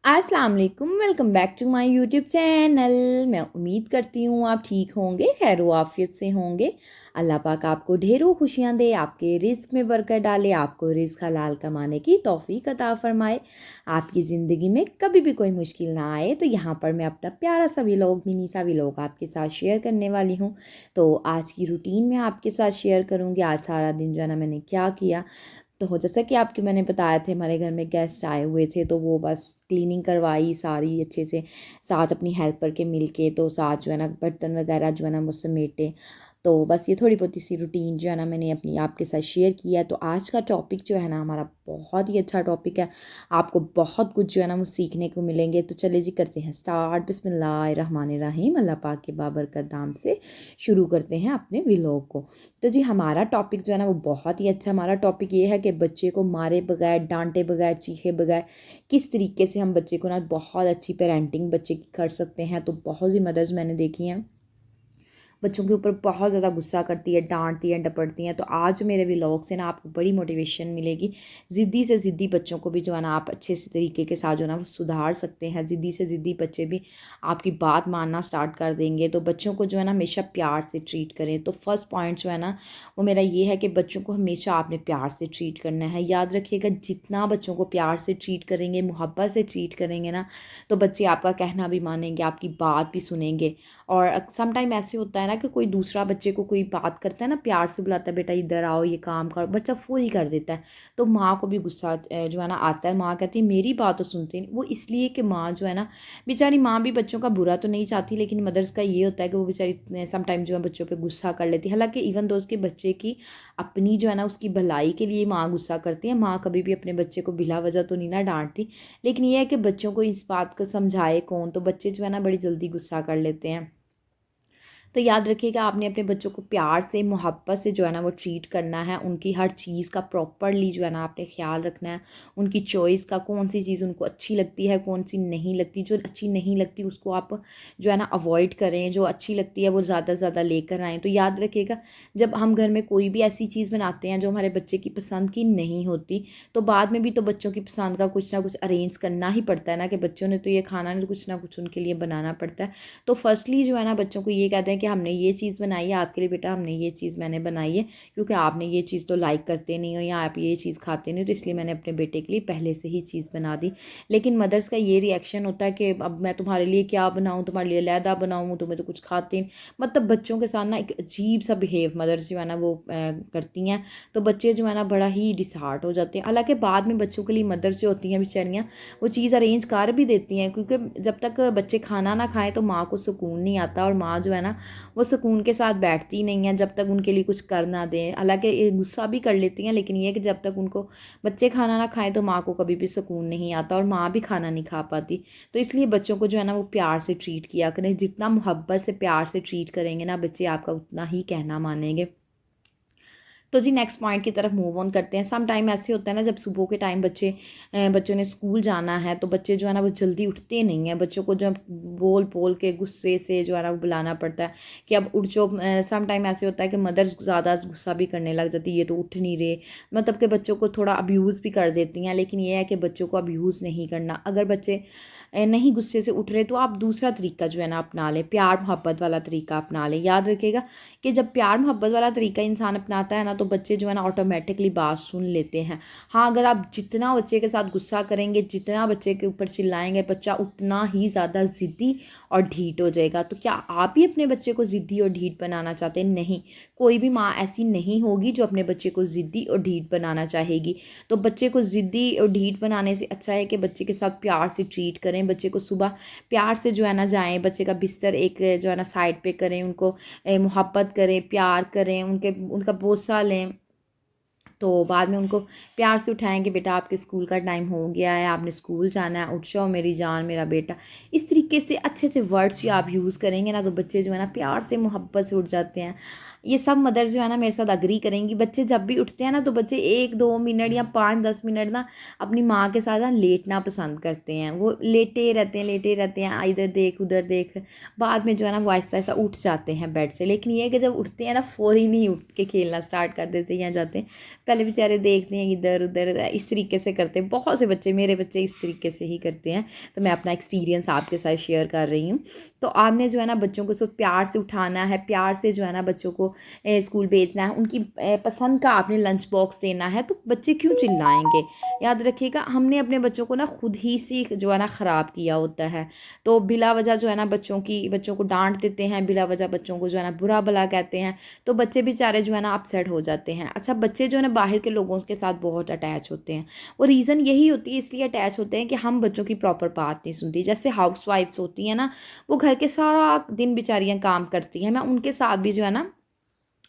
अस्सलाम वालेकुम, welcome back to my YouTube channel. मैं उम्मीद करती हूँ आप ठीक होंगे, खैर आफियत से होंगे। अल्लाह पाक आपको ढेरों खुशियाँ दे, आपके रिस्क में बरकत डाले, आपको रिस्क हलाल कमाने की तौफीक अता फरमाए, आपकी ज़िंदगी में कभी भी कोई मुश्किल ना आए। तो यहाँ पर मैं अपना प्यारा सा व्लॉग, मिनी सा व्लॉग आपके साथ शेयर करने वाली हूँ। तो आज की रूटीन में आपके साथ शेयर करूँगी, आज सारा दिन जो है ना मैंने क्या किया। तो जैसा कि आपको मैंने बताया थे, हमारे घर में गेस्ट आए हुए थे, तो वो बस क्लीनिंग करवाई सारी अच्छे से, साथ अपनी हेल्पर के मिल के, तो साथ जो है ना बर्तन वगैरह जो है ना मुझसे समेटे। तो बस ये थोड़ी बहुत सी रूटीन जो है ना मैंने अपनी आपके साथ शेयर किया है। तो आज का टॉपिक जो है ना हमारा बहुत ही अच्छा टॉपिक है, आपको बहुत कुछ जो है ना वो सीखने को मिलेंगे। तो चले जी करते हैं स्टार्ट। बिस्मिल्लाहिर्रहमानिर्रहीम, अल्लाह पाक के बाबरकत नाम से शुरू करते हैं अपने व्लॉग को। तो जी हमारा टॉपिक जो है ना वो बहुत ही अच्छा, हमारा टॉपिक ये है कि बच्चे को मारे बगैर, डांटे बगैर, चीखे बगैर किस तरीके से हम बच्चे को ना बहुत अच्छी पेरेंटिंग बच्चे की कर सकते हैं। तो बहुत सी मदर्स मैंने देखी हैं बच्चों के ऊपर बहुत ज़्यादा गुस्सा करती है, डांटती है, डपटती हैं। तो आज मेरे व्लॉग से ना आपको बड़ी मोटिवेशन मिलेगी। ज़िद्दी से ज़िद्दी बच्चों को भी जो है ना आप अच्छे से तरीके के साथ जो है ना वो सुधार सकते हैं। ज़िद्दी से ज़िद्दी बच्चे भी आपकी बात मानना स्टार्ट कर देंगे। तो बच्चों को जो है ना हमेशा प्यार से ट्रीट करें। तो फर्स्ट पॉइंट जो है ना वो मेरा ये है कि बच्चों को हमेशा आपने प्यार से ट्रीट करना है। याद रखिएगा, जितना बच्चों को प्यार से ट्रीट करेंगे, मोहब्बत से ट्रीट करेंगे ना, तो बच्चे आपका कहना भी मानेंगे, आपकी बात भी सुनेंगे। और सम टाइम ऐसे होता है ना कि कोई दूसरा बच्चे को कोई बात करता है ना, प्यार से बुलाता है, बेटा इधर आओ, ये काम करो, बच्चा फुल ही कर देता है। तो माँ को भी गुस्सा जो है ना आता है। माँ कहती है मेरी बात तो सुनते नहीं। वो इसलिए कि माँ जो है ना, बेचारी माँ भी बच्चों का बुरा तो नहीं चाहती, लेकिन मदर्स का ये होता है कि वो बेचारी सम टाइम जो है बच्चों पे गुस्सा कर लेती है। हालांकि इवन दोस्त के बच्चे की अपनी जो है ना उसकी भलाई के लिए माँ गुस्सा करती है। माँ कभी भी अपने बच्चे को बिला वजह तो नहीं ना डांटती, लेकिन ये है कि बच्चों को इस बात को समझाए कौन। तो बच्चे जो है ना बड़ी जल्दी गुस्सा कर लेते हैं। तो याद रखिएगा, आपने अपने बच्चों को प्यार से, मोहब्बत से जो है ना वो ट्रीट करना है। उनकी हर चीज़ का प्रॉपरली जो है ना आपने ख्याल रखना है। उनकी चॉइस का, कौन सी चीज़ उनको अच्छी लगती है, कौन सी नहीं लगती। जो अच्छी नहीं लगती उसको आप जो है ना अवॉइड करें, जो अच्छी लगती है वो ज़्यादा से ज़्यादा लेकर आएँ। तो याद रखिएगा, जब हम घर में कोई भी ऐसी चीज़ बनाते हैं जो हमारे बच्चे की पसंद की नहीं होती, तो बाद में भी तो बच्चों की पसंद का कुछ ना कुछ अरेंज करना ही पड़ता है ना, कि बच्चों ने तो ये खाना नहीं, तो कुछ ना कुछ उनके लिए बनाना पड़ता है। तो फर्स्टली जो है ना बच्चों को ये कहते हैं कि हमने ये चीज़ बनाई है आपके लिए बेटा, हमने ये चीज़ मैंने बनाई है, क्योंकि आपने ये चीज़ तो लाइक करते नहीं हो या आप ये चीज़ खाते नहीं हो, तो इसलिए मैंने अपने बेटे के लिए पहले से ही चीज़ बना दी। लेकिन मदर्स का ये रिएक्शन होता है कि अब मैं तुम्हारे लिए क्या बनाऊँ, तुम्हारे लिए अलहदा बनाऊँ, तुम्हें तो कुछ खाते नहीं। मतलब बच्चों के साथ ना एक अजीब सा बिहेव मदर्स जो है ना वो करती हैं। तो बच्चे जो है ना बड़ा ही डिसहार्ट हो जाते हैं। हालांकि बाद में बच्चों के लिए मदर्स जो होती हैं बेचारियाँ, वो चीज़ अरेंज कर भी देती हैं, क्योंकि जब तक बच्चे खाना ना खाएं तो माँ को सुकून नहीं आता। और माँ जो है ना वो सुकून के साथ बैठती नहीं है जब तक उनके लिए कुछ कर ना दें। हालांकि ये गुस्सा भी कर लेती हैं, लेकिन ये है कि जब तक उनको बच्चे खाना ना खाएं तो माँ को कभी भी सुकून नहीं आता, और माँ भी खाना नहीं खा पाती। तो इसलिए बच्चों को जो है ना वो प्यार से ट्रीट किया करें। जितना मोहब्बत से, प्यार से ट्रीट करेंगे ना बच्चे, आपका उतना ही कहना मानेंगे। तो जी नेक्स्ट पॉइंट की तरफ मूव ऑन करते हैं। सम टाइम ऐसे होता है ना, जब सुबह के टाइम बच्चों ने स्कूल जाना है, तो बच्चे जो है ना वो जल्दी उठते नहीं हैं। बच्चों को जो है बोल बोल के गुस्से से जो है ना वो बुलाना पड़ता है कि अब उठ जाओ। सम टाइम ऐसे होता है कि मदर्स ज़्यादा गुस्सा भी करने लग जाती है, ये तो उठ नहीं रहे, मतलब कि बच्चों को थोड़ा अब्यूज़ भी कर देती हैं। लेकिन ये है कि बच्चों को अब्यूज़ नहीं करना। अगर बच्चे नहीं गुस्से से उठ रहे तो आप दूसरा तरीका जो है ना अपना लें, प्यार मोहब्बत वाला तरीका अपना लें। याद रखिएगा कि जब प्यार मोहब्बत वाला तरीका इंसान अपनाता है ना, तो बच्चे जो है ना ऑटोमेटिकली बात सुन लेते हैं। हाँ, अगर आप जितना बच्चे के साथ गुस्सा करेंगे, जितना बच्चे के ऊपर चिल्लाएंगे, बच्चा उतना ही ज़्यादा ज़िद्दी और ढीठ हो जाएगा। तो क्या आप भी अपने बच्चे को ज़िद्दी और ढीठ बनाना चाहते हैं? नहीं, कोई भी माँ ऐसी नहीं होगी जो अपने बच्चे को ज़िद्दी और ढीठ बनाना चाहेगी। तो बच्चे को ज़िद्दी और ढीठ बनाने से अच्छा है कि बच्चे के साथ प्यार से ट्रीट करें। बच्चे को सुबह प्यार से जो है ना जाएं, बच्चे का बिस्तर एक जो है ना साइड पे करें, उनको मोहब्बत करें, प्यार करें, उनका बोसा लें। तो बाद में उनको प्यार से उठाएंगे, बेटा आपके स्कूल का टाइम हो गया है, आपने स्कूल जाना है, उठ जाओ मेरी जान, मेरा बेटा। इस तरीके से अच्छे अच्छे वर्ड्स आप यूज़ करेंगे ना, तो बच्चे जो है ना प्यार से, मोहब्बत से उठ जाते हैं। ये सब मदर जो है ना मेरे साथ अग्री करेंगी। बच्चे जब भी उठते हैं ना तो बच्चे 1-2 मिनट या 5-10 मिनट ना अपनी माँ के साथ ना लेटना पसंद करते हैं। वो लेटे रहते हैं, इधर देख उधर देख। बाद में जो है ना वो आहिस्ता आहिस्ता उठ जाते हैं बेड से। लेकिन ये है कि जब उठते हैं ना फ़ौरी नहीं उठ के खेलना स्टार्ट कर देते हैं या जाते हैं, पहले बेचारे देखते हैं इधर उधर, इस तरीके से करते हैं। बहुत से बच्चे, मेरे बच्चे इस तरीके से ही करते हैं। तो मैं अपना एक्सपीरियंस आपके साथ शेयर कर रही हूँ। तो आपने जो है ना बच्चों को सब प्यार से उठाना है, प्यार से जो है ना बच्चों को स्कूल भेजना है, उनकी पसंद का आपने लंच बॉक्स देना है। तो बच्चे क्यों चिल्लाएंगे? याद रखिएगा, हमने अपने बच्चों को ना खुद ही से जो है ना ख़राब किया होता है। तो बिला वजह जो है ना बच्चों को डांट देते हैं, बिला वजह बच्चों को जो है ना बुरा भला कहते हैं। तो बच्चे बेचारे जो है ना अपसेट हो जाते हैं। अच्छा, बच्चे जो है ना बाहर के लोगों के साथ बहुत अटैच होते हैं। वो रीज़न यही होती है, इसलिए अटैच होते हैं कि हम बच्चों की प्रॉपर बात नहीं सुनती। जैसे हाउस वाइफ्स होती हैं ना, वो घर के सारा दिन बेचारियाँ काम करती हैं। मैं उनके साथ भी जो है ना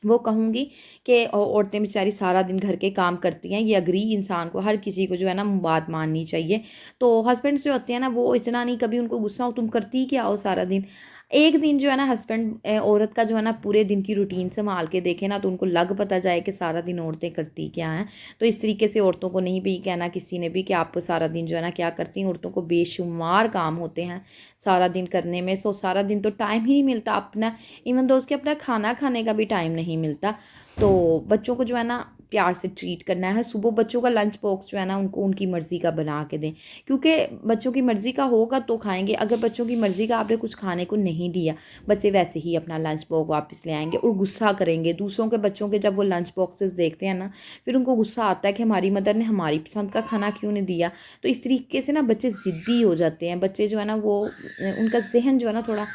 वो कहूँगी कि औरतें बेचारी सारा दिन घर के काम करती हैं। ये अग्री इंसान को, हर किसी को जो है ना बात माननी चाहिए। तो हस्बैंड्स जो होते हैं ना वो इतना नहीं, कभी उनको गुस्सा हो तुम करती ही क्या हो सारा दिन। एक दिन जो है ना हस्बैंड औरत का जो है ना पूरे दिन की रूटीन संभाल के देखे ना तो उनको लग पता जाए कि सारा दिन औरतें करती क्या हैं। तो इस तरीके से औरतों को नहीं भी कहना किसी ने भी कि आप सारा दिन जो है ना क्या करती हैं। औरतों को बेशुमार काम होते हैं सारा दिन करने में। सो सारा दिन तो टाइम ही नहीं मिलता अपना, इवन दोस्त के अपना खाना खाने का भी टाइम नहीं मिलता। तो बच्चों को जो है ना प्यार से ट्रीट करना है। सुबह बच्चों का लंच बॉक्स जो है ना उनको उनकी मर्ज़ी का बना के दें, क्योंकि बच्चों की मर्ज़ी का होगा तो खाएंगे। अगर बच्चों की मर्ज़ी का आपने कुछ खाने को नहीं दिया, बच्चे वैसे ही अपना लंच बॉक्स वापस ले आएंगे और गुस्सा करेंगे। दूसरों के बच्चों के जब वो लंच बॉक्सेस देखते हैं ना, फिर उनको गुस्सा आता है कि हमारी मदर ने हमारी पसंद का खाना क्यों नहीं दिया। तो इस तरीके से ना बच्चे ज़िद्दी हो जाते हैं। बच्चे जो है ना वो उनका जहन जो है ना थोड़ा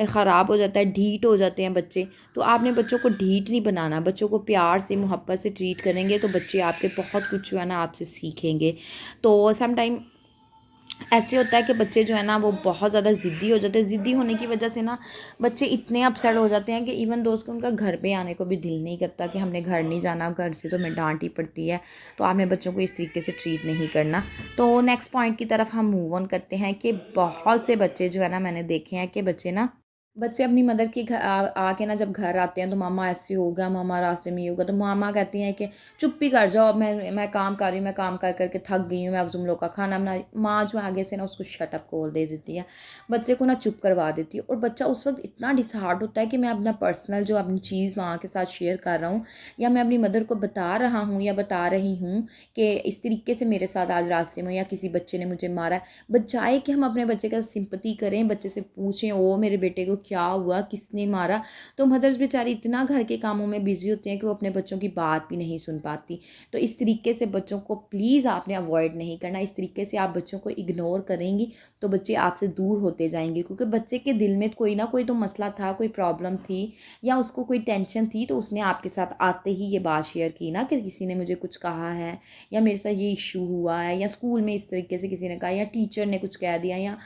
ख़राब हो जाता है, ढीठ हो जाते हैं बच्चे। तो आपने बच्चों को ढीठ नहीं बनाना, बच्चों को प्यार से मोहब्बत से ट्रीट करेंगे तो बच्चे आपके बहुत कुछ जो है ना आपसे सीखेंगे। तो सम टाइम ऐसे होता है कि बच्चे जो है ना वो बहुत ज़्यादा ज़िद्दी हो जाते हैं। ज़िद्दी होने की वजह से ना बच्चे इतने अपसेट हो जाते हैं कि इवन दोस्त को उनका घर पे आने को भी दिल नहीं करता कि हमने घर नहीं जाना, घर से तो हमें डांट ही पड़ती है। तो आपने बच्चों को इस तरीके से ट्रीट नहीं करना। तो नेक्स्ट पॉइंट की तरफ हम मूव ऑन करते हैं कि बहुत से बच्चे जो है ना मैंने देखे हैं कि बच्चे अपनी मदर के घर आके ना जब घर आते हैं तो मामा ऐसे होगा, मामा रास्ते में ये होगा, तो मामा कहती हैं कि चुप ही कर जाओ, मैं काम कर रही हूँ, मैं काम कर करके थक गई हूँ, मैं अब तुम लोग का खाना बना रही। माँ जो आगे से ना उसको शट अप कॉल दे देती है, बच्चे को ना चुप करवा देती है। और बच्चा उस वक्त इतना डिसहार्ट होता है कि मैं अपना पर्सनल जो अपनी चीज़ माँ के साथ शेयर कर रहा हूँ या मैं अपनी मदर को बता रहा हूँ या बता रही हूँ कि इस तरीके से मेरे साथ आज रास्ते में या किसी बच्चे ने मुझे मारा है। बजाए कि हम अपने बच्चे का सिंपति करें, बच्चे से पूछें ओ मेरे बेटे को क्या हुआ, किसने मारा, तो मदर्स बेचारी इतना घर के कामों में बिजी होती हैं कि वो अपने बच्चों की बात भी नहीं सुन पाती। तो इस तरीके से बच्चों को प्लीज़ आपने अवॉइड नहीं करना। इस तरीके से आप बच्चों को इग्नोर करेंगी तो बच्चे आपसे दूर होते जाएंगे, क्योंकि बच्चे के दिल में कोई ना कोई तो मसला था, कोई प्रॉब्लम थी या उसको कोई टेंशन थी, तो उसने आपके साथ आते ही ये बात शेयर की ना कि किसी ने मुझे कुछ कहा है या मेरे साथ ये इशू हुआ है या स्कूल में इस तरीके से किसी ने कहा या टीचर ने कुछ कह दिया या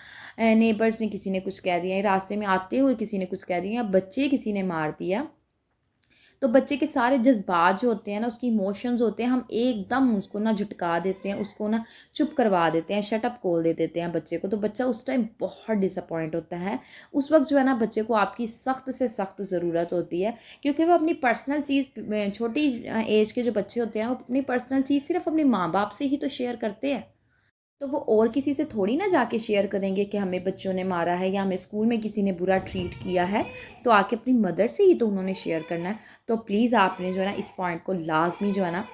नेबर्स ने किसी ने कुछ कह दिया, रास्ते में आते हुए किसी ने कुछ कह दिया या बच्चे किसी ने मार दिया। तो बच्चे के सारे जज्बात जो होते हैं ना, उसकी इमोशंस होते हैं, हम एकदम उसको ना झुटका देते हैं, उसको ना चुप करवा देते हैं, शट अप खोल दे देते हैं बच्चे को। तो बच्चा उस टाइम बहुत डिसअपॉइंट होता है। उस वक्त जो है ना बच्चे को आपकी सख्त से सख्त ज़रूरत होती है, क्योंकि वो अपनी पर्सनल चीज़, छोटी एज के जो बच्चे होते हैं वो अपनी पर्सनल चीज़ सिर्फ अपने माँ बाप से ही तो शेयर करते हैं। तो वो और किसी से थोड़ी ना जाके शेयर करेंगे कि हमें बच्चों ने मारा है या हमें स्कूल में किसी ने बुरा ट्रीट किया है। तो आके अपनी मदर से ही तो उन्होंने शेयर करना है। तो प्लीज़ आपने जो है ना इस पॉइंट को लाजमी जो है ना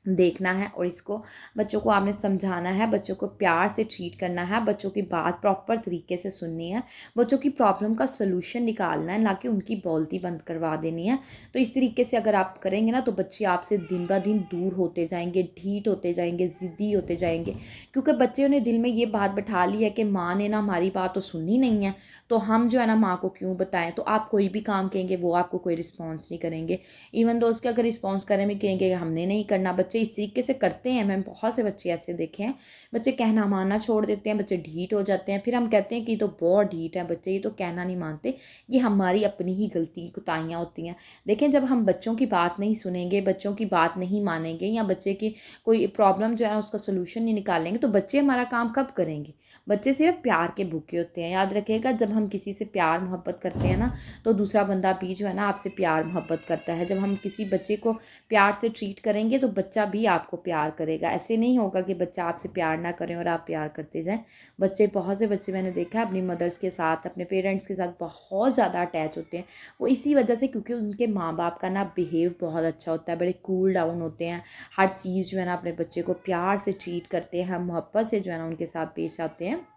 देखना है और इसको बच्चों को आपने समझाना है, बच्चों को प्यार से ट्रीट करना है, बच्चों की बात प्रॉपर तरीके से सुननी है, बच्चों की प्रॉब्लम का सलूशन निकालना है, ना कि उनकी बोलती बंद करवा देनी है। तो इस तरीके से अगर आप करेंगे ना तो बच्चे आपसे दिन ब दिन दूर होते जाएंगे, ढीठ होते जाएंगे, ज़िद्दी होते जाएंगे, क्योंकि बच्चों ने दिल में ये बात बैठा ली है कि माँ ने ना हमारी बात तो सुननी नहीं है, तो हम जो है ना माँ को क्यों बताएं। तो आप कोई भी काम कहेंगे वो आपको कोई रिस्पॉन्स नहीं करेंगे। इवन दोस्त के अगर रिस्पॉन्स करें भी कहेंगे हमने नहीं करना, बच्चे इस तरीके से करते हैं, मैंने बहुत से बच्चे ऐसे देखे हैं, बच्चे कहना मानना छोड़ देते हैं, बच्चे ढीठ हो जाते हैं, फिर हम कहते हैं कि ये तो बहुत ढीठ है बच्चे, ये तो कहना नहीं मानते। ये हमारी अपनी ही गलती कोताहियाँ होती हैं। देखें, जब हम बच्चों की बात नहीं सुनेंगे, बच्चों की बात नहीं मानेंगे, या बच्चे की कोई प्रॉब्लम जो है उसका सोल्यूशन नहीं निकालेंगे, तो बच्चे हमारा काम कब करेंगे? बच्चे सिर्फ प्यार के भूखे होते हैं। याद रखिएगा, जब हम किसी से प्यार मोहब्बत करते हैं ना, तो दूसरा बंदा भी जो है ना आपसे प्यार मोहब्बत करता है। जब हम किसी बच्चे को प्यार से ट्रीट करेंगे तो बच्चा भी आपको प्यार करेगा। ऐसे नहीं होगा कि बच्चा आपसे प्यार ना करें और आप प्यार करते जाएं। बच्चे, बहुत से बच्चे मैंने देखा है अपनी मदर्स के साथ, अपने पेरेंट्स के साथ बहुत ज़्यादा अटैच होते हैं। वो इसी वजह से, क्योंकि उनके माँ बाप का ना बिहेव बहुत अच्छा होता है, बड़े कूल डाउन होते हैं, हर चीज़ जो है ना अपने बच्चे को प्यार से ट्रीट करते हैं, मोहब्बत से जो है ना उनके साथ पेश आते हैं,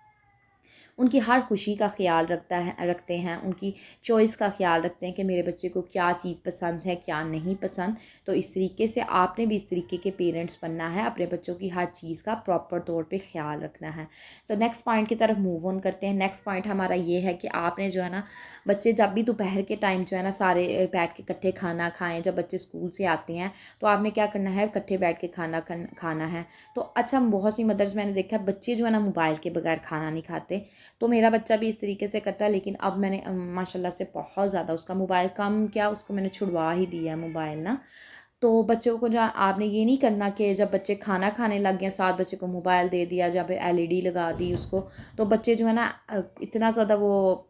उनकी हर खुशी का ख्याल रखते हैं, उनकी चॉइस का ख्याल रखते हैं कि मेरे बच्चे को क्या चीज़ पसंद है, क्या नहीं पसंद। तो इस तरीके से आपने भी इस तरीके के पेरेंट्स बनना है, अपने बच्चों की हर चीज़ का प्रॉपर तौर पे ख्याल रखना है। तो नेक्स्ट पॉइंट की तरफ मूव ऑन करते हैं। नेक्स्ट पॉइंट हमारा ये है कि आपने जो है ना, बच्चे जब भी दोपहर के टाइम जो है ना सारे बैठ के इकट्ठे खाना खाएँ, जब बच्चे स्कूल से आते हैं तो आपने क्या करना है, इकट्ठे बैठ के खाना है। तो अच्छा, बहुत सी मदर्स मैंने देखा है बच्चे जो है ना मोबाइल के बगैर खाना नहीं खाते। तो मेरा बच्चा भी इस तरीके से करता है, लेकिन अब मैंने माशाल्लाह से बहुत ज़्यादा उसका मोबाइल, कम क्या उसको मैंने छुड़वा ही दिया है मोबाइल ना। तो बच्चों को जो आपने ये नहीं करना कि जब बच्चे खाना खाने लग गए साथ बच्चे को मोबाइल दे दिया या फिर एलईडी लगा दी उसको। तो बच्चे जो है ना इतना ज़्यादा वो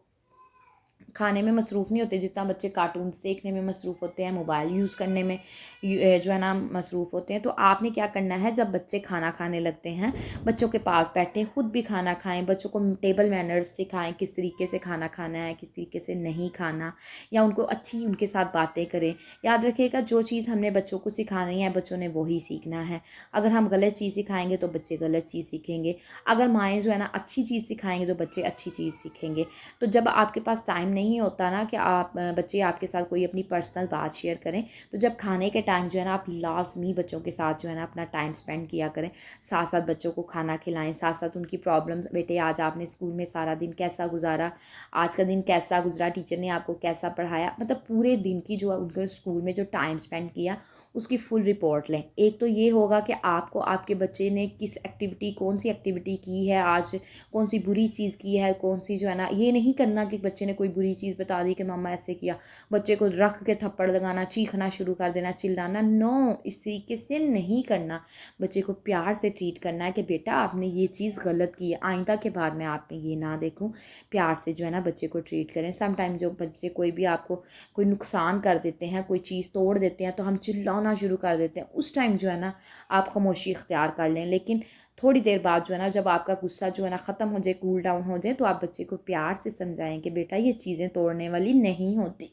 खाने में मसरूफ़ नहीं होते जितना बच्चे कार्टून्स देखने में मसरूफ़ होते हैं, मोबाइल यूज़ करने में जो है ना मसरूफ़ होते हैं। तो आपने क्या करना है, जब बच्चे खाना खाने लगते हैं, बच्चों के पास बैठें, ख़ुद भी खाना खाएं, बच्चों को टेबल मैनर्स सिखाएं, किस तरीके से खाना खाना है, किस तरीके से नहीं खाना, या उनको अच्छी उनके साथ बातें करें। याद रखिएगा, जो चीज़ हमने बच्चों को सिखानी है बच्चों ने वही सीखना है। अगर हम गलत चीज़ सिखाएंगे तो बच्चे गलत चीज़ सीखेंगे। अगर माएँ जो है ना अच्छी चीज़ सिखाएंगे तो बच्चे अच्छी चीज़ सीखेंगे। तो जब आपके पास टाइम नहीं होता ना कि आप बच्चे आपके साथ कोई अपनी पर्सनल बात शेयर करें, तो जब खाने के टाइम जो है ना आप लाज़मी बच्चों के साथ जो है ना अपना टाइम स्पेंड किया करें। साथ साथ बच्चों को खाना खिलाएं, साथ साथ उनकी प्रॉब्लम्स, बेटे आज आपने स्कूल में सारा दिन कैसा गुजारा, आज का दिन कैसा गुजरा, टीचर ने आपको कैसा पढ़ाया, मतलब पूरे दिन की जो उनके स्कूल में जो टाइम स्पेंड किया उसकी फुल रिपोर्ट लें। एक तो ये होगा कि आपको आपके बच्चे ने किस एक्टिविटी, कौन सी एक्टिविटी की है आज, कौन सी बुरी चीज़ की है, कौन सी जो है ना, ये नहीं करना कि बच्चे ने कोई बुरी चीज़ बता दी कि मम्मा ऐसे किया, बच्चे को रख के थप्पड़ लगाना, चीखना शुरू कर देना, चिल्लाना, नो, इस तरीके से नहीं करना। बच्चे को प्यार से ट्रीट करना है कि बेटा आपने ये चीज़ गलत की है, आइंदा के बाद मैं आप में ये ना देखूं। प्यार से जो है ना बच्चे को ट्रीट करें। समटाइम जो बच्चे कोई भी आपको कोई नुकसान कर देते हैं, कोई चीज़ तोड़ देते हैं, तो हम चिल्लाना शुरू कर देते हैं। उस टाइम जो है ना आप खामोशी इख्तियार कर लें, लेकिन थोड़ी देर बाद जो है ना जब आपका गुस्सा जो है ना ख़त्म हो जाए, कूल डाउन हो जाए, तो आप बच्चे को प्यार से समझाएं कि बेटा ये चीज़ें तोड़ने वाली नहीं होती।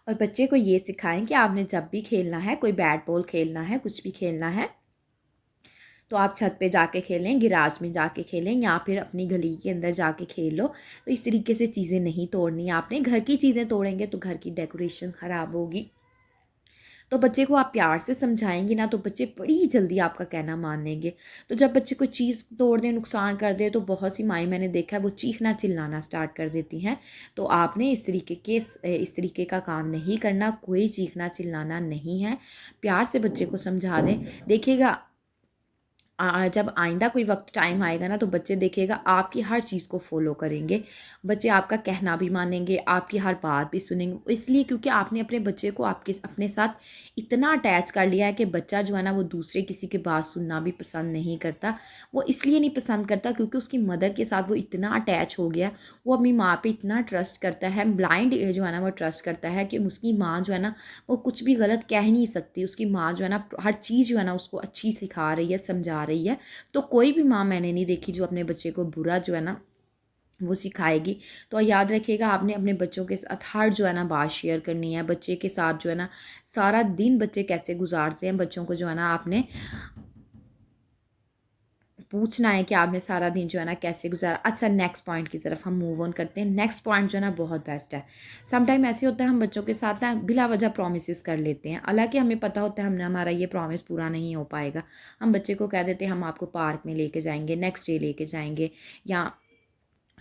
और बच्चे को ये सिखाएं कि आपने जब भी खेलना है, कोई बैट बॉल खेलना है, कुछ भी खेलना है, तो आप छत पे जाके खेलें, गिराज में जाके खेलें, या फिर अपनी गली के अंदर जाके खेल लो। तो इस तरीके से चीज़ें नहीं तोड़नी। आपने घर की चीज़ें तोड़ेंगे तो घर की डेकोरेशन ख़राब होगी। तो बच्चे को आप प्यार से समझाएंगे ना, तो बच्चे बड़ी जल्दी आपका कहना मान लेंगे। तो जब बच्चे कोई चीज़ तोड़ दे, नुकसान कर दे, तो बहुत सी माएँ मैंने देखा है वो चीखना चिल्लाना स्टार्ट कर देती हैं। तो आपने इस तरीके का काम नहीं करना। कोई चीखना चिल्लाना नहीं है। प्यार से बच्चे को समझा दें। देखिएगा, जब आइंदा कोई वक्त टाइम आएगा ना, तो बच्चे देखिएगा आपकी हर चीज़ को फॉलो करेंगे। बच्चे आपका कहना भी मानेंगे, आपकी हर बात भी सुनेंगे, इसलिए क्योंकि आपने अपने बच्चे को आपके अपने साथ इतना अटैच कर लिया है कि बच्चा जो है ना वो दूसरे किसी की बात सुनना भी पसंद नहीं करता। वो इसलिए नहीं पसंद करता क्योंकि उसकी मदर के साथ वो इतना अटैच हो गया, वो अपनी माँ पे इतना ट्रस्ट करता है, ब्लाइंड जो है ना वो ट्रस्ट करता है कि उसकी माँ जो है ना वो कुछ भी गलत कह नहीं सकती। उसकी माँ जो है ना हर चीज़ जो है ना उसको अच्छी सिखा रही है, समझा रही है। तो कोई भी माँ मैंने नहीं देखी जो अपने बच्चे को बुरा जो है ना वो सिखाएगी। तो याद रखिएगा, आपने अपने बच्चों के साथ हर जो है ना बात शेयर करनी है। बच्चे के साथ जो है ना सारा दिन बच्चे कैसे गुजारते हैं, बच्चों को जो है ना आपने पूछना है कि आपने सारा दिन जो है ना कैसे गुजारा। अच्छा, नेक्स्ट पॉइंट की तरफ हम मूव ऑन करते हैं। नेक्स्ट पॉइंट जो है ना बहुत बेस्ट है। सम टाइम ऐसे होता है हम बच्चों के साथ ना बिला वजह प्रॉमिसेस कर लेते हैं, हालांकि हमें पता होता है हमने हमारा ये प्रॉमिस पूरा नहीं हो पाएगा। हम बच्चे को कह देते हैं हम आपको पार्क में लेके जाएंगे, नेक्स्ट डे लेके जाएंगे, या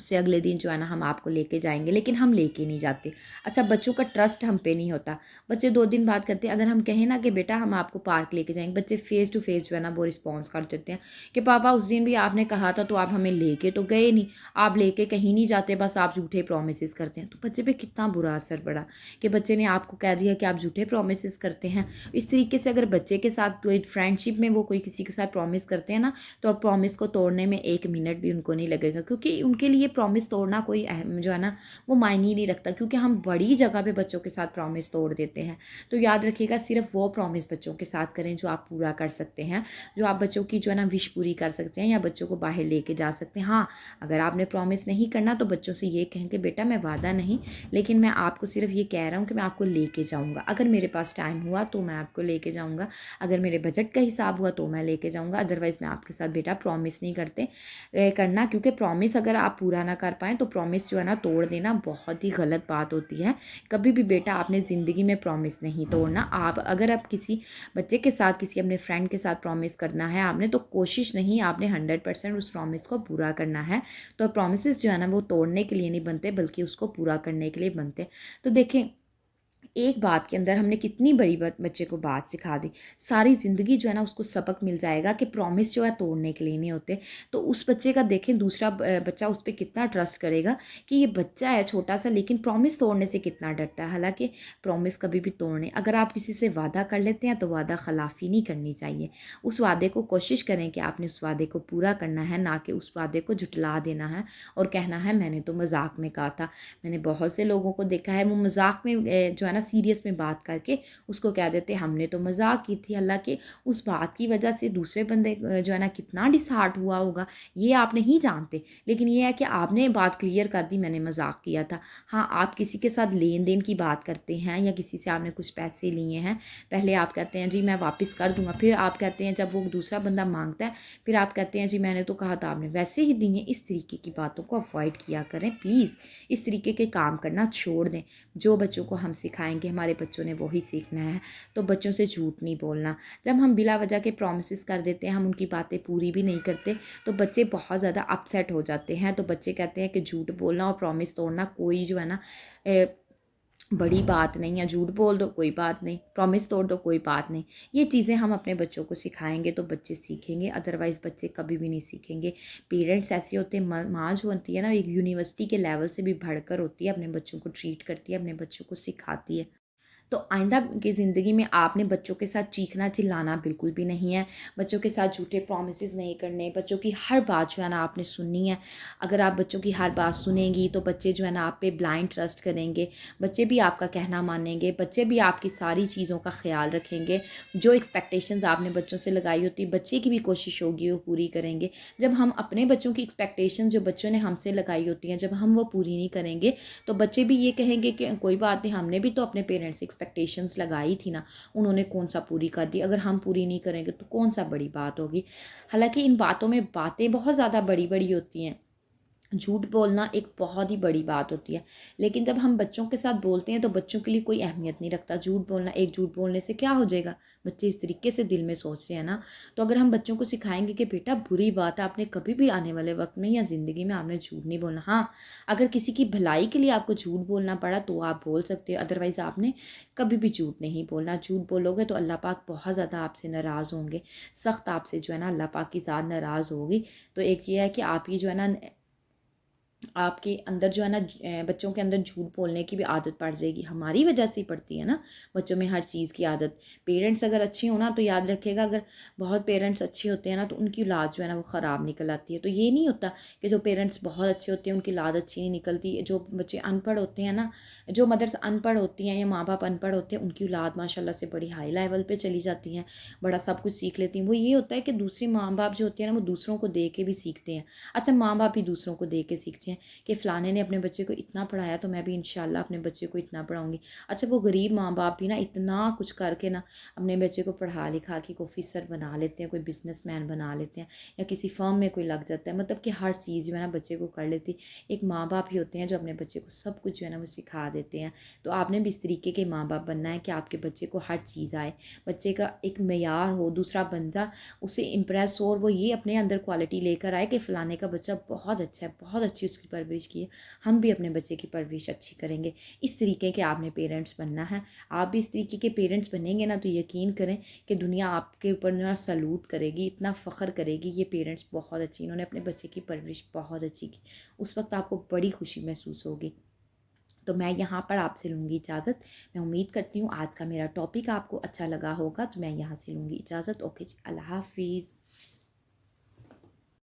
उससे अगले दिन जो है ना हम आपको लेके जाएंगे, लेकिन हम लेके नहीं जाते। अच्छा, बच्चों का ट्रस्ट हम पे नहीं होता। बच्चे 2 दिन बाद करते हैं। अगर हम कहें ना कि बेटा हम आपको पार्क लेके जाएंगे, बच्चे फेस टू फेस जो है ना वो रिस्पॉन्स कर देते हैं कि पापा उस दिन भी आपने कहा था तो आप हमें लेके तो गए नहीं, आप लेके कहीं नहीं जाते, बस आप झूठे प्रोमिस करते हैं। तो बच्चे पे कितना बुरा असर पड़ा कि बच्चे ने आपको कह दिया कि आप झूठे प्रोमिस करते हैं। इस तरीके से अगर बच्चे के साथ कोई फ्रेंडशिप में वो कोई किसी के साथ प्रॉमिस करते हैं ना, तो प्रॉमिस को तोड़ने में 1 मिनट भी उनको नहीं लगेगा, क्योंकि उनके लिए प्रॉमिस तोड़ना कोई अहम जो है ना वो मायने ही नहीं रखता, क्योंकि हम बड़ी जगह पे बच्चों के साथ प्रॉमिस तोड़ देते हैं। तो याद रखिएगा, सिर्फ वो प्रॉमिस बच्चों के साथ करें जो आप पूरा कर सकते हैं, जो आप बच्चों की जो है ना विश पूरी कर सकते हैं या बच्चों को बाहर लेके जा सकते हैं। हाँ, अगर आपने प्रॉमिस नहीं करना तो बच्चों से ये कहें कि बेटा मैं वादा नहीं, लेकिन मैं आपको सिर्फ ये कह रहा हूँ कि मैं आपको लेके जाऊँगा। अगर मेरे पास टाइम हुआ तो मैं आपको लेके जाऊँगा, अगर मेरे बजट का हिसाब हुआ तो मैं लेके जाऊँगा, अदरवाइज़ मैं आपके साथ बेटा प्रॉमिस नहीं करना, क्योंकि प्रॉमिस अगर आप पूरा ना कर पाएँ तो प्रॉमिस जो है ना तोड़ देना बहुत ही गलत बात होती है। कभी भी बेटा आपने ज़िंदगी में प्रॉमिस नहीं तोड़ना। आप अगर आप किसी बच्चे के साथ, किसी अपने फ्रेंड के साथ प्रॉमिस करना है आपने, तो कोशिश नहीं, आपने 100% उस प्रॉमिस को पूरा करना है। तो प्रॉमिसेस जो है ना वो तोड़ने के लिए नहीं बनते, बल्कि उसको पूरा करने के लिए बनते। तो देखें, एक बात के अंदर हमने कितनी बड़ी बच्चे को बात सिखा दी, सारी ज़िंदगी जो है ना उसको सबक मिल जाएगा कि प्रॉमिस जो है तोड़ने के लिए नहीं होते। तो उस बच्चे का देखें, दूसरा बच्चा उस पर कितना ट्रस्ट करेगा कि ये बच्चा है छोटा सा, लेकिन प्रॉमिस तोड़ने से कितना डरता है। हालांकि प्रॉमिस कभी भी तोड़ने, अगर आप किसी से वादा कर लेते हैं तो वादा खिलाफ़ी नहीं करनी चाहिए। उस वादे को कोशिश करें कि आपने उस वादे को पूरा करना है, ना कि उस वादे को झुटला देना है और कहना है मैंने तो मजाक में कहा था। मैंने बहुत से लोगों को देखा है, वो मजाक में जो है ना सीरियस में बात करके उसको कह देते हमने तो मजाक की थी। हालांकि उस बात की वजह से दूसरे बंदे जो है ना कितना डिसहार्ट हुआ होगा ये आप नहीं जानते, लेकिन ये है कि आपने बात क्लियर कर दी मैंने मजाक किया था। हाँ, आप किसी के साथ लेन देन की बात करते हैं या किसी से आपने कुछ पैसे लिए हैं, पहले आप कहते हैं जी मैं वापस कर दूंगा, फिर आप कहते हैं जब वो दूसरा बंदा मांगता है फिर आप कहते हैं जी मैंने तो कहा था आपने वैसे ही दिए। इस तरीके की बातों को अवॉइड किया करें प्लीज़। इस तरीके के काम करना छोड़ दें। जो बच्चों को हम सिखाएंगे हमारे बच्चों ने वही सीखना है। तो बच्चों से झूठ नहीं बोलना। जब हम बिला वजह के प्रॉमिसेस कर देते हैं, हम उनकी बातें पूरी भी नहीं करते, तो बच्चे बहुत ज़्यादा अपसेट हो जाते हैं। तो बच्चे कहते हैं कि झूठ बोलना और प्रॉमिस तोड़ना कोई जो है ना बड़ी बात नहीं है। झूठ बोल दो कोई बात नहीं, प्रॉमिस तोड़ दो कोई बात नहीं। ये चीज़ें हम अपने बच्चों को सिखाएंगे तो बच्चे सीखेंगे, अदरवाइज़ बच्चे कभी भी नहीं सीखेंगे। पेरेंट्स ऐसे होते हैं, माँ जो होती है ना एक यूनिवर्सिटी के लेवल से भी बढ़कर होती है, अपने बच्चों को ट्रीट करती है, अपने बच्चों को सिखाती है। तो आइंदा की ज़िंदगी में आपने बच्चों के साथ चीखना चिल्लाना बिल्कुल भी नहीं है। बच्चों के साथ झूठे प्रॉमिसेस नहीं करने, बच्चों की हर बात जो है ना आपने सुननी है। अगर आप बच्चों की हर बात सुनेंगी तो बच्चे जो है ना आप पे ब्लाइंड ट्रस्ट करेंगे, बच्चे भी आपका कहना मानेंगे, बच्चे भी आपकी सारी चीज़ों का ख्याल रखेंगे। जो एक्सपेक्टेशंस आपने बच्चों से लगाई होती बच्चे की भी कोशिश होगी वो पूरी करेंगे। जब हम अपने बच्चों की एक्सपेक्टेशन जो बच्चों ने हमसे लगाई होती हैं जब हम वो पूरी नहीं करेंगे, तो बच्चे भी ये कहेंगे कि कोई बात नहीं, हमने भी तो अपने पेरेंट्स से एक्सपेक्टेशंस लगाई थी ना, उन्होंने कौन सा पूरी कर दी, अगर हम पूरी नहीं करेंगे तो कौन सा बड़ी बात होगी। हालांकि इन बातों में बातें बहुत ज़्यादा बड़ी बड़ी होती हैं। झूठ बोलना एक बहुत ही बड़ी बात होती है, लेकिन जब हम बच्चों के साथ बोलते हैं तो बच्चों के लिए कोई अहमियत नहीं रखता झूठ बोलना। एक झूठ बोलने से क्या हो जाएगा, बच्चे इस तरीके से दिल में सोचते हैं ना। तो अगर हम बच्चों को सिखाएंगे कि बेटा बुरी बात है, आपने कभी भी आने वाले वक्त में या ज़िंदगी में आपने झूठ नहीं बोलना। हाँ, अगर किसी की भलाई के लिए आपको झूठ बोलना पड़ा तो आप बोल सकते हो, अदरवाइज़ आपने कभी भी झूठ नहीं बोलना। झूठ बोलोगे तो अल्लाह पाक बहुत ज़्यादा आपसे नाराज़ होंगे, सख्त आपसे जो है ना अल्लाह पाक की ज़ात नाराज़ होगी। तो एक ये है कि आप ही जो है ना आपके अंदर जो है ना बच्चों के अंदर झूठ बोलने की भी आदत पड़ जाएगी, हमारी वजह से ही पड़ती है ना बच्चों में हर चीज़ की आदत। पेरेंट्स अगर अच्छे हो ना तो याद रखेगा, अगर बहुत पेरेंट्स अच्छे होते हैं ना तो उनकी औलाद जो है ना वो ख़राब निकल आती है। तो ये नहीं होता कि जो पेरेंट्स बहुत अच्छे होते हैं उनकी औलाद अच्छी नहीं निकलती। जो बच्चे अनपढ़ होते हैं ना, जो मदर्स अनपढ़ होती हैं या माँ बाप अनपढ़ होते हैं, उनकी औलाद माशाल्लाह से बड़ी हाई लेवल पर चली जाती हैं, बड़ा सब कुछ सीख लेती हैं। वो ये होता है कि दूसरे माँ बाप जो होते हैं ना वो दूसरों को दे के भी सीखते हैं। अच्छा, माँ बाप भी दूसरों को दे के सीखते हैं कि फ़लाने ने अपने बच्चे को इतना पढ़ाया तो मैं भी इंशाल्लाह अपने बच्चे को इतना पढ़ाऊँगी। अच्छा, वो गरीब माँ बाप भी ना इतना कुछ करके ना अपने बच्चे को पढ़ा लिखा के कोई ऑफिसर बना लेते हैं, कोई बिजनेसमैन बना लेते हैं या किसी फर्म में कोई लग जाता है। मतलब कि हर चीज़ जो है ना बच्चे को कर लेती। एक माँ बाप ही होते हैं जो अपने बच्चे को सब कुछ जो है ना वो सिखा देते हैं। तो आपने भी इस तरीके के माँ बाप बनना है कि आपके बच्चे को हर चीज़ आए, बच्चे का एक मेयार हो, दूसरा बंदा उससे इम्प्रेस हो और वो ये अपने अंदर क्वालिटी लेकर आए कि फ़लाने का बच्चा बहुत अच्छा है, बहुत अच्छी उसकी उसकी परवरिश की है, हम भी अपने बच्चे की परवरिश अच्छी करेंगे। इस तरीके के आपने पेरेंट्स बनना है। आप भी इस तरीके के पेरेंट्स बनेंगे ना, तो यकीन करें कि दुनिया आपके ऊपर ना सलूट करेगी, इतना फ़ख्र करेगी, ये पेरेंट्स बहुत अच्छी, इन्होंने अपने बच्चे की परवरिश बहुत अच्छी की। उस वक्त आपको बड़ी खुशी महसूस होगी। तो मैं यहाँ पर आपसे लूँगी इजाज़त। मैं उम्मीद करती हूँ आज का मेरा टॉपिक आपको अच्छा लगा होगा, तो मैं यहाँ से लूँगी इजाज़त। ओके जी, अल्लाह हाफ़िज़।